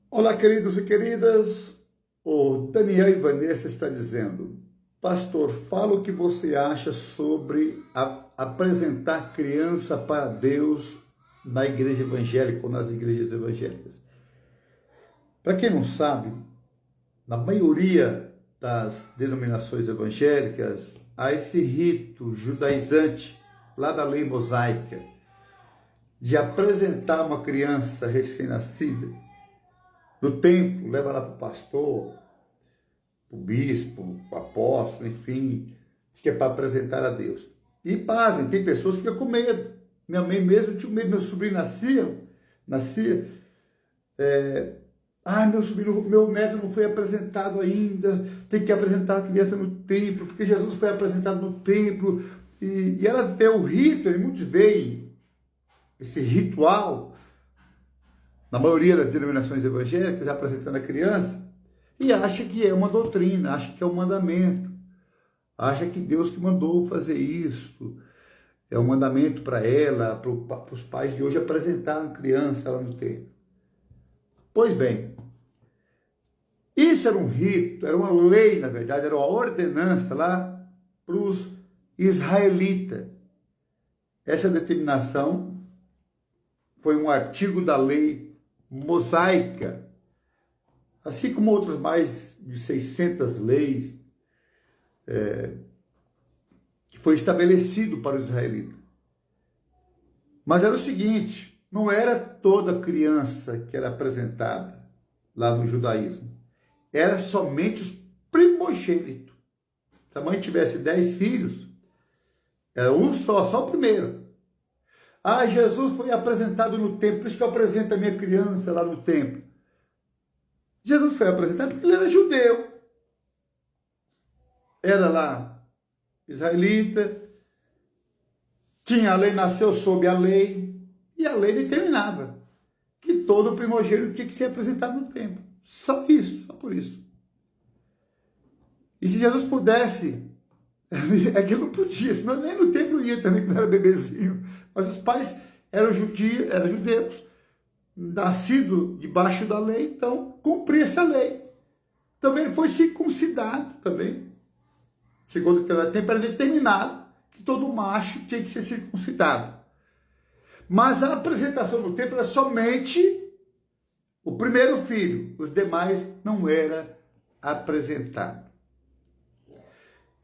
Olá, queridos e queridas. O Daniel e Vanessa está dizendo: Pastor, fala o que você acha sobre apresentar criança para Deus na igreja evangélica ou nas igrejas evangélicas. Para quem não sabe, na maioria das denominações evangélicas, há esse rito judaizante, lá da lei mosaica, de apresentar uma criança recém-nascida no templo, leva lá para o pastor, para o bispo, para o apóstolo, enfim, diz que é para apresentar a Deus. E pasmem, tem pessoas que ficam com medo. Minha mãe mesmo tinha medo, meu sobrinho nascia, meu sobrinho, meu neto não foi apresentado ainda, tem que apresentar a criança no templo, porque Jesus foi apresentado no templo, e ela vê o rito, muitos veem esse ritual, na maioria das denominações evangélicas, apresentando a criança, e acha que é uma doutrina, acha que é um mandamento, acha que Deus que mandou fazer isso, é um mandamento para ela, para os pais de hoje apresentar a criança lá no templo. Pois bem, isso era um rito, era uma lei, na verdade, era uma ordenança lá para os israelitas. Essa determinação foi um artigo da lei mosaica, assim como outras mais de 600 leis que foi estabelecido para os israelitas. Mas era o seguinte, não era toda criança que era apresentada lá no judaísmo, era somente os primogênitos. Se a mãe tivesse 10 filhos, era um só o primeiro. Jesus foi apresentado no templo, por isso que eu apresento a minha criança lá no templo. Jesus foi apresentado porque ele era judeu. Era lá israelita, tinha a lei, nasceu sob a lei, e a lei determinava que todo primogênito tinha que ser apresentado no templo. Só isso, só por isso. E se Jesus pudesse, é que ele não podia, senão nem no templo ia também, quando era bebezinho. Mas os pais eram judeus, nascidos debaixo da lei, então cumpria essa lei. Também ele foi circuncidado também. Segundo aquele tempo era determinado que todo macho tinha que ser circuncidado. Mas a apresentação no templo era somente o primeiro filho, os demais não era apresentado.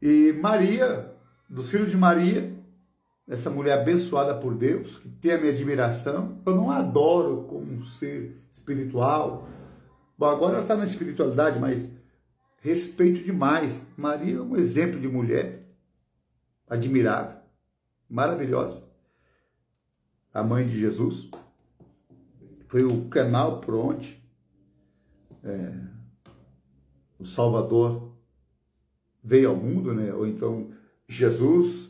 E Maria, dos filhos de Maria, essa mulher abençoada por Deus, que tem a minha admiração, eu não a adoro como um ser espiritual. Bom, agora ela está na espiritualidade, mas respeito demais. Maria é um exemplo de mulher admirável, maravilhosa. A mãe de Jesus foi o canal por onde o Salvador veio ao mundo, né? Ou então Jesus,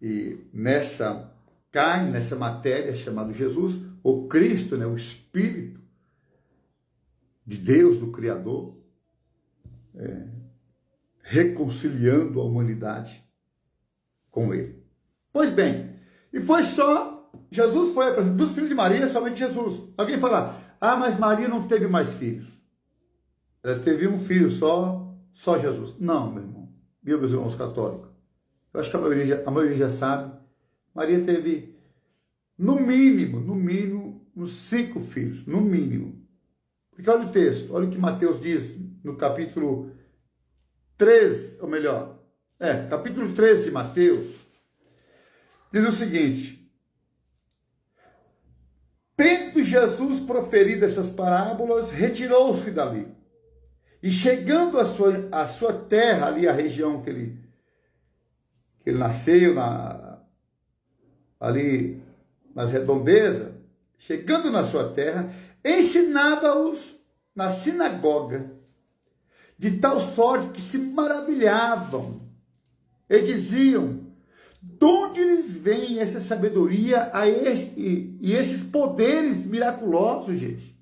e nessa carne, nessa matéria chamada Jesus, o Cristo, né? O Espírito de Deus, do Criador, reconciliando a humanidade com Ele. Pois bem, e foi só, Jesus foi apresentado, dos filhos de Maria, somente Jesus. Alguém fala, mas Maria não teve mais filhos. Ela teve um filho só Jesus. Não, meu irmão, meus irmãos católicos. Eu acho que a maioria já sabe. Maria teve, no mínimo, uns 5 filhos, no mínimo. Porque olha o texto, olha o que Mateus diz no capítulo 3, ou melhor, capítulo 3 de Mateus, diz o seguinte: tendo Jesus proferido essas parábolas, retirou-se dali. E chegando à sua terra, ali a região que ele nasceu, ali nas redondezas, chegando na sua terra, ensinava-os na sinagoga, de tal sorte que se maravilhavam e diziam, de onde lhes vem essa sabedoria e esses poderes miraculosos, gente?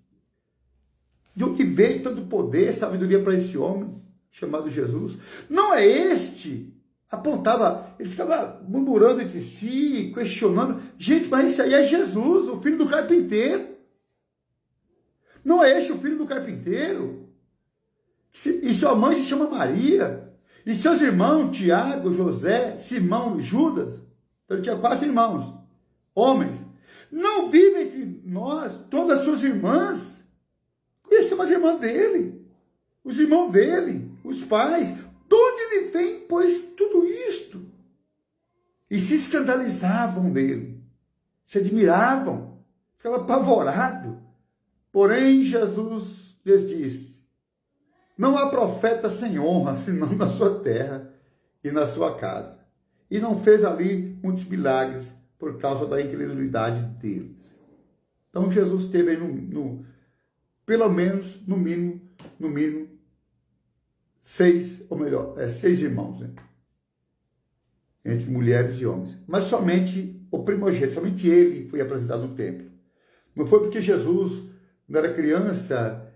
De onde veio tanto poder, sabedoria para esse homem chamado Jesus? Não é este? Apontava, ele ficava murmurando entre si, questionando. Gente, mas esse aí é Jesus, o filho do carpinteiro. Não é este o filho do carpinteiro? E sua mãe se chama Maria? E seus irmãos, Tiago, José, Simão e Judas? Então ele tinha 4 irmãos, homens. Não vivem entre nós todas as suas irmãs? Conhecemos as irmãs dele, os irmãos dele, os pais. De onde ele vem, pois, tudo isto? E se escandalizavam dele, se admiravam, ficavam apavorados. Porém, Jesus lhes disse: não há profeta sem honra, senão na sua terra e na sua casa. E não fez ali muitos milagres por causa da incredulidade deles. Então, Jesus teve aí, pelo menos, no mínimo, 6 irmãos, né? Entre mulheres e homens. Mas somente o primogênito, somente ele foi apresentado no templo. Não foi porque Jesus, quando era criança,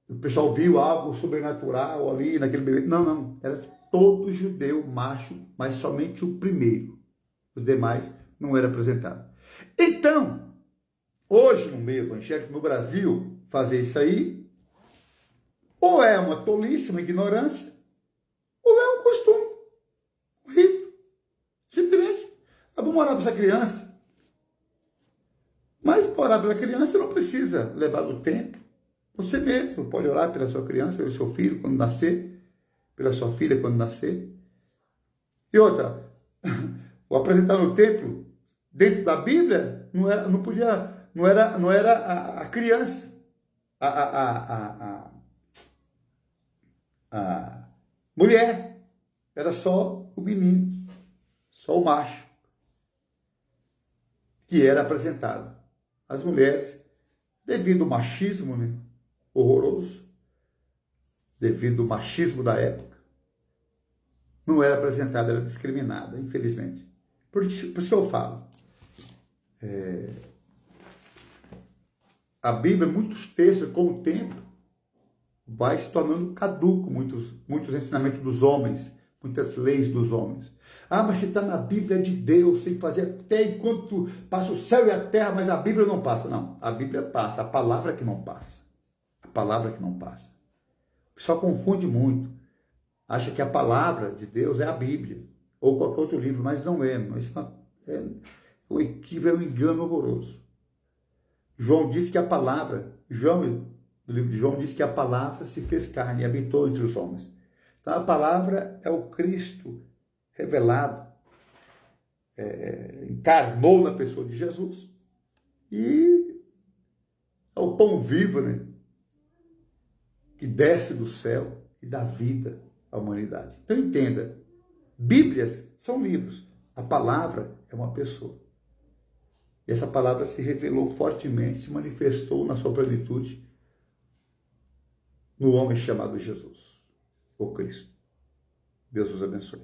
o pessoal viu algo sobrenatural ali naquele bebê. Não. Era todo judeu macho, mas somente o primeiro. Os demais não eram apresentados. Então, hoje no meio evangélico, no Brasil, fazer isso aí, ou é uma tolice, uma ignorância, ou é um costume, um rito. Simplesmente, vamos orar para essa criança. Mas para orar pela criança não precisa levar do tempo. Você mesmo pode orar pela sua criança, pelo seu filho quando nascer, pela sua filha quando nascer. E outra, o apresentar no templo, dentro da Bíblia, não era a criança, a mulher, era só o menino, só o macho, que era apresentado. As mulheres, devido ao machismo, né, horroroso, devido ao machismo da época, não era apresentada, era discriminada, infelizmente. Por isso que eu falo. A Bíblia, muitos textos, com o tempo, vai se tornando caduco, muitos ensinamentos dos homens, muitas leis dos homens. Mas se está na Bíblia de Deus, tem que fazer até enquanto passa o céu e a terra, mas a Bíblia não passa. Não, a Bíblia passa, a palavra que não passa. A palavra que não passa. O pessoal confunde muito. Acha que a palavra de Deus é a Bíblia, ou qualquer outro livro, mas não é. O equívoco, é um engano horroroso. João disse que a palavra, no livro de João, diz que a palavra se fez carne e habitou entre os homens. Então, a palavra é o Cristo revelado, encarnou na pessoa de Jesus, e é o pão vivo, né, que desce do céu e dá vida à humanidade. Então, entenda, Bíblias são livros, a palavra é uma pessoa. E essa palavra se revelou fortemente, se manifestou na sua plenitude no homem chamado Jesus, o Cristo. Deus os abençoe.